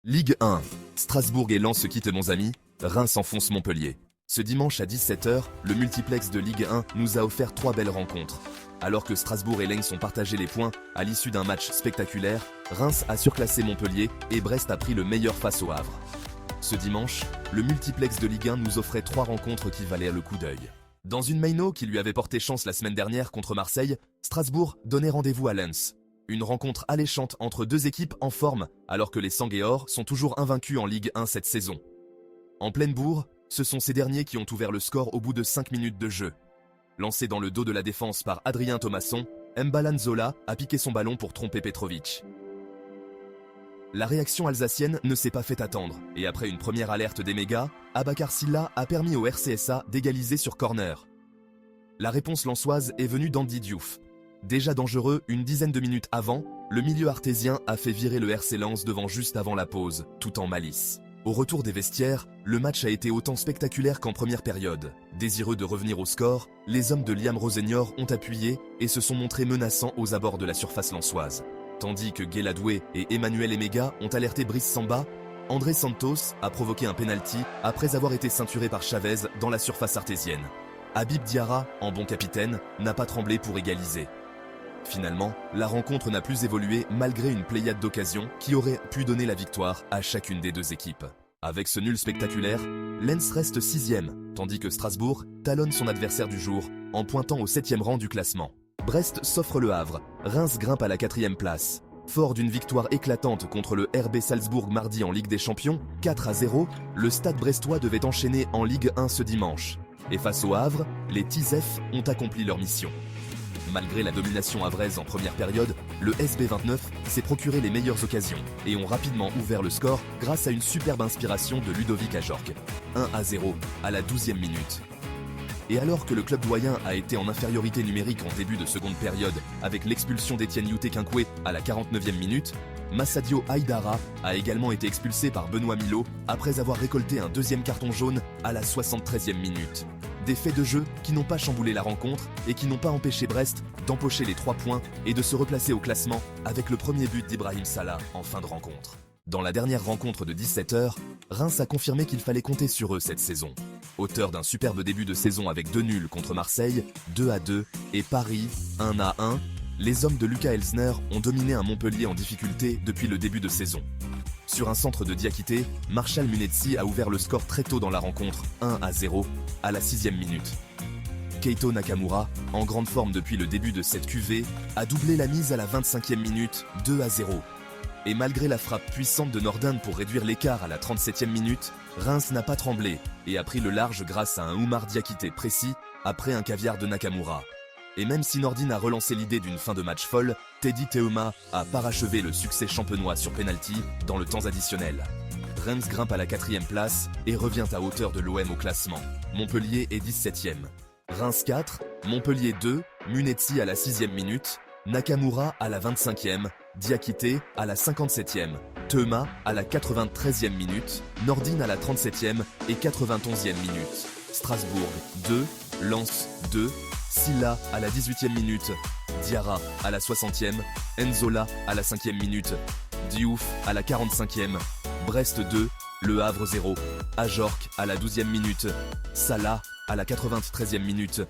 Ligue 1. Strasbourg et Lens se quittent bons amis, Reims enfonce Montpellier. Ce dimanche à 17h, le multiplex de Ligue 1 nous a offert 3 belles rencontres. Alors que Strasbourg et Lens ont partagé les points à l'issue d'un match spectaculaire, Reims a surclassé Montpellier et Brest a pris le meilleur face au Havre. Ce dimanche, le multiplex de Ligue 1 nous offrait 3 rencontres qui valaient le coup d'œil. Dans une Maino qui lui avait porté chance la semaine dernière contre Marseille, Strasbourg donnait rendez-vous à Lens. Une rencontre alléchante entre deux équipes en forme, alors que les Sanguéors sont toujours invaincus en Ligue 1 cette saison. En pleine bourre, ce sont ces derniers qui ont ouvert le score au bout de 5 minutes de jeu. Lancé dans le dos de la défense par Adrien Thomasson, M'Balan Zola a piqué son ballon pour tromper Petrovic. La réaction alsacienne ne s'est pas fait attendre, et après une première alerte des mégas, Abakar Silla a permis au RCSA d'égaliser sur corner. La réponse lensoise est venue d'Andy Diouf. Déjà dangereux une dizaine de minutes avant, le milieu artésien a fait virer le RC Lens devant juste avant la pause, tout en malice. Au retour des vestiaires, le match a été autant spectaculaire qu'en première période. Désireux de revenir au score, les hommes de Liam Rosenior ont appuyé et se sont montrés menaçants aux abords de la surface lensoise. Tandis que Guéladoué et Emmanuel Emega ont alerté Brice Samba, André Santos a provoqué un penalty après avoir été ceinturé par Chavez dans la surface artésienne. Habib Diarra, en bon capitaine, n'a pas tremblé pour égaliser. Finalement, la rencontre n'a plus évolué malgré une pléiade d'occasions qui aurait pu donner la victoire à chacune des deux équipes. Avec ce nul spectaculaire, Lens reste 6e, tandis que Strasbourg talonne son adversaire du jour en pointant au 7e rang du classement. Brest s'offre le Havre, Reims grimpe à la 4e place. Fort d'une victoire éclatante contre le RB Salzbourg mardi en Ligue des Champions, 4-0, le stade brestois devait enchaîner en Ligue 1 ce dimanche. Et face au Havre, les Tisef ont accompli leur mission. Malgré la domination havraise en première période, le SB29 s'est procuré les meilleures occasions et ont rapidement ouvert le score grâce à une superbe inspiration de Ludovic Ajorc. 1-0 à la 12e minute. Et alors que le club doyen a été en infériorité numérique en début de seconde période avec l'expulsion d'Etienne Youté-Quinqué à la 49e minute, Massadio Haïdara a également été expulsé par Benoît Milot après avoir récolté un deuxième carton jaune à la 73e minute. Des faits de jeu qui n'ont pas chamboulé la rencontre et qui n'ont pas empêché Brest d'empocher les 3 points et de se replacer au classement avec le premier but d'Ibrahim Salah en fin de rencontre. Dans la dernière rencontre de 17h, Reims a confirmé qu'il fallait compter sur eux cette saison. Auteur d'un superbe début de saison avec 2 nuls contre Marseille, 2-2 et Paris, 1-1, les hommes de Lucas Elsner ont dominé un Montpellier en difficulté depuis le début de saison. Sur un centre de Diakité, Marshall Munetsi a ouvert le score très tôt dans la rencontre, 1-0, à la 6e minute. Keito Nakamura, en grande forme depuis le début de cette QV, a doublé la mise à la 25e minute, 2-0. Et malgré la frappe puissante de Nordin pour réduire l'écart à la 37e minute, Reims n'a pas tremblé et a pris le large grâce à un Oumar Diakité précis après un caviar de Nakamura. Et même si Nordin a relancé l'idée d'une fin de match folle, Teddy Teuma a parachevé le succès champenois sur penalty dans le temps additionnel. Reims grimpe à la 4e place et revient à hauteur de l'OM au classement. Montpellier est 17e. Reims 4, Montpellier 2, Munetsi à la 6e minute, Nakamura à la 25e, Diakité à la 57e, Teuma à la 93e minute, Nordin à la 37e et 91e minute. Strasbourg 2, Lens 2, Silla à la 18e minute, Diarra à la 60e, Nzola à la 5e minute, Diouf à la 45e, Brest 2, Le Havre 0, Ajorc à la 12e minute, Salah à la 93e minute